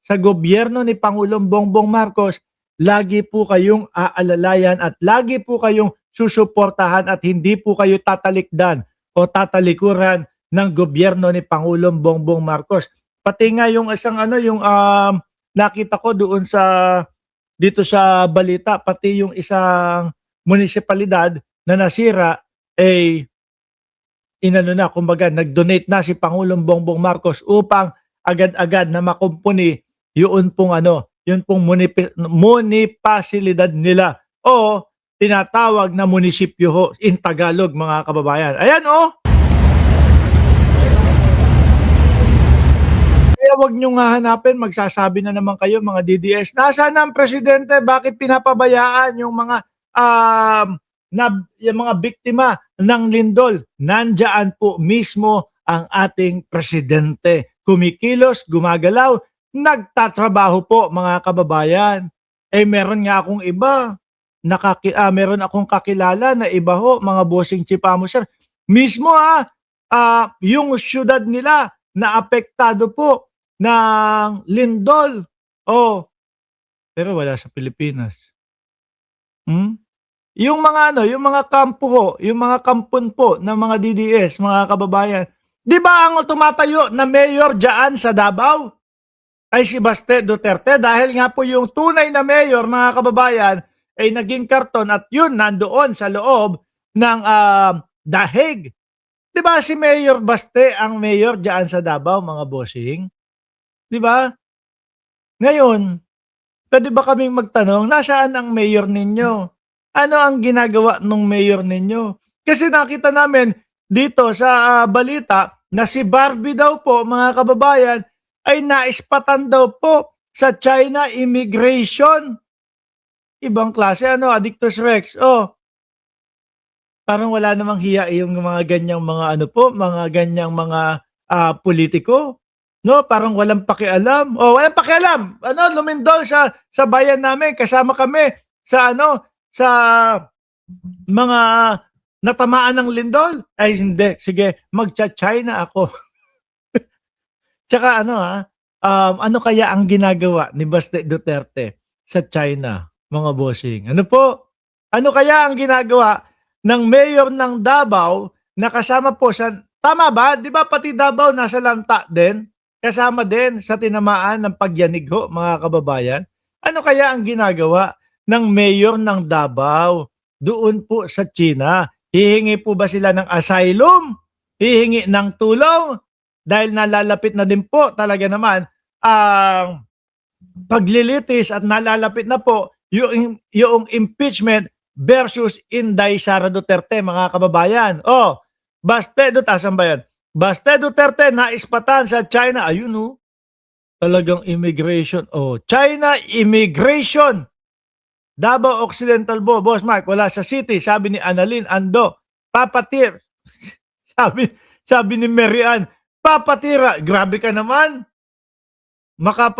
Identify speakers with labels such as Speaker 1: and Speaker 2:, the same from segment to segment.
Speaker 1: sa gobyerno ni Pangulong Bongbong Marcos, lagi po kayong aalalayan at lagi po kayong susuportahan at hindi po kayo tatalikdan o tatalikuran ng gobyerno ni Pangulong Bongbong Marcos. Pati nga yung isang yung nakita ko doon dito sa balita, pati yung isang munisipalidad na nasira kumbaga nag-donate na si Pangulong Bongbong Marcos upang agad-agad na makumpuni yun pong munipasilidad nila o tinatawag na munisipyo ho in Tagalog, mga kababayan. Ayan Kaya wag nyo nga hanapin, magsasabi na naman kayo mga DDS, nasaan ang presidente, bakit pinapabayaan yung yung mga biktima ng lindol? Nandyan po mismo ang ating presidente. Kumikilos, gumagalaw, nagtatrabaho po, mga kababayan. Meron nga akong iba, meron akong kakilala na iba ho, mga bossing chipamo sir. Mismo yung syudad nila na apektado po ng lindol. Pero wala sa Pilipinas. Yung mga kampo ho, yung mga kampon po ng mga DDS, mga kababayan, di ba ang tumatayo na mayor dyan sa Davao ay si Baste Duterte? Dahil nga po yung tunay na mayor, mga kababayan, ay naging karton at yun nandoon sa loob ng dahig. Di ba si Mayor Baste ang mayor dyan sa Davao, mga bossing? Di ba? Ngayon, pwede ba kaming magtanong, nasaan ang mayor ninyo? Ano ang ginagawa ng mayor ninyo? Kasi nakita namin dito sa balita na si Barbie daw po, mga kababayan, ay naispatan daw po sa China immigration. Ibang klase, Addictus Rex. Parang wala namang hiya yung mga ganyang mga mga ganyang mga politiko. No, parang walang pakialam. Walang pakialam. Lumindol sa bayan namin, kasama kami sa sa mga natamaan ng lindol. Ay hindi, sige, magcha-China ako. Tsaka ano kaya ang ginagawa ni Baste Duterte sa China, mga bossing? Ano po? Ano kaya ang ginagawa ng mayor ng Davao na kasama po tama ba? Di ba pati Davao nasa lanta din? Kasama din sa tinamaan ng pagyanig ho, mga kababayan. Ano kaya ang ginagawa ng mayor ng Davao doon po sa China? Hihingi po ba sila ng asylum? Hihingi ng tulong? Dahil nalalapit na din po talaga naman ang paglilitis at nalalapit na po yung impeachment versus Inday Sara Duterte, mga kababayan. Baste Duterte, asan ba yan? Baste Duterte naispatan sa China. Ayun talagang immigration. China immigration. Davao Occidental Boss Mark, wala sa city. Sabi ni Annalyn Ando, papatir. sabi ni Marian, papatira. Grabe ka naman.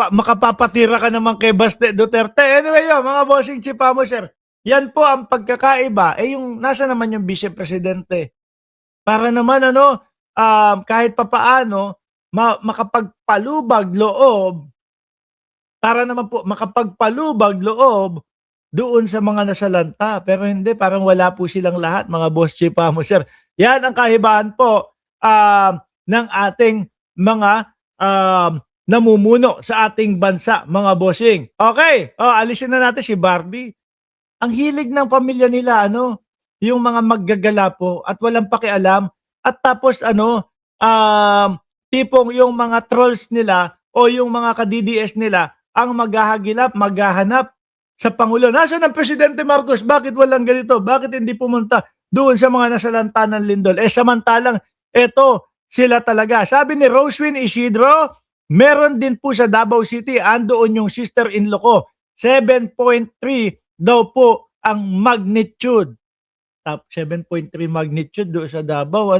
Speaker 1: Makapapatira ka naman kay Baste Duterte. Anyway, mga bossing chipamo sir. Yan po ang pagkakaiba. Yung nasa naman yung vice presidente. Para naman kahit papaano makapagpalubag loob. Para naman po makapagpalubag loob doon sa mga nasalanta. Pero hindi, parang wala po silang lahat, mga boss chipamo sir. Yan ang kahibahan po ng ating mga namumuno sa ating bansa, mga bossing. Okay, alisin na natin si Barbie. Ang hilig ng pamilya nila, yung mga maggagala po at walang pakialam. At tapos tipong yung mga trolls nila o yung mga ka-DDS nila ang maghahanap sa Pangulo. Nasaan ang Presidente Marcos? Bakit walang ganito? Bakit hindi pumunta doon sa mga nasalanta ng lindol? Samantalang eto, sila talaga. Sabi ni Rosewin Isidro, meron din po sa Davao City, andoon yung sister-in-law ko. 7.3 daw po ang magnitude. 7.3 magnitude doon sa Davao,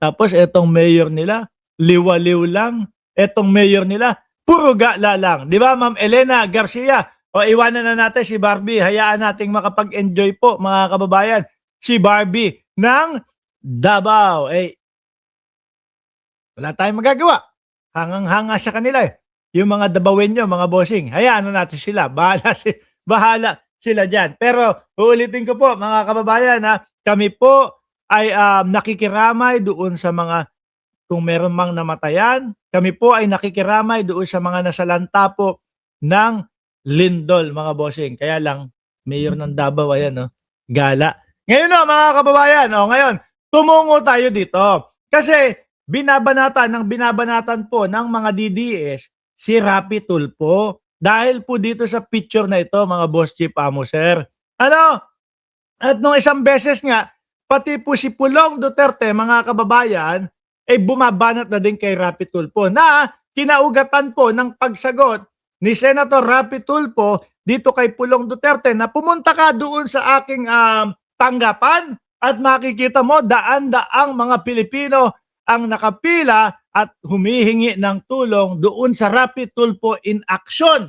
Speaker 1: Tapos etong mayor nila, liwaliw lang. Etong mayor nila, puro gala lang. Di ba, Ma'am Elena Garcia? Iwanan na natin si Barbie. Hayaan nating makapag-enjoy po, mga kababayan. Si Barbie ng Davao. Wala tayong magagawa. Hangang-hanga sa kanila yung mga Dabawenyo, mga bossing, hayaan na natin sila. Bahala sila diyan. Pero uulitin ko po mga kababayan na kami po ay nakikiramay doon sa mga kung meron mang namatayan, kami po ay nakikiramay doon sa mga nasalanta po ng lindol, mga bossing. Kaya lang, mayor ng Davao, ayan, no? Gala. Ngayon, no, mga kababayan, ngayon, tumungo tayo dito. Kasi, binabanatan po ng mga DDS si Rapi Tulfo. Dahil po dito sa picture na ito, mga boss chief amo, sir. Ano? At nung isang beses nga, pati po si Pulong Duterte, mga kababayan, bumabanat na din kay Rapi Tulfo na kinaugatan po ng pagsagot ni Senator Rapi Tulfo dito kay Pulong Duterte na pumunta ka doon sa aking tanggapan at makikita mo daan-daang mga Pilipino ang nakapila at humihingi ng tulong doon sa Rapi Tulfo in action.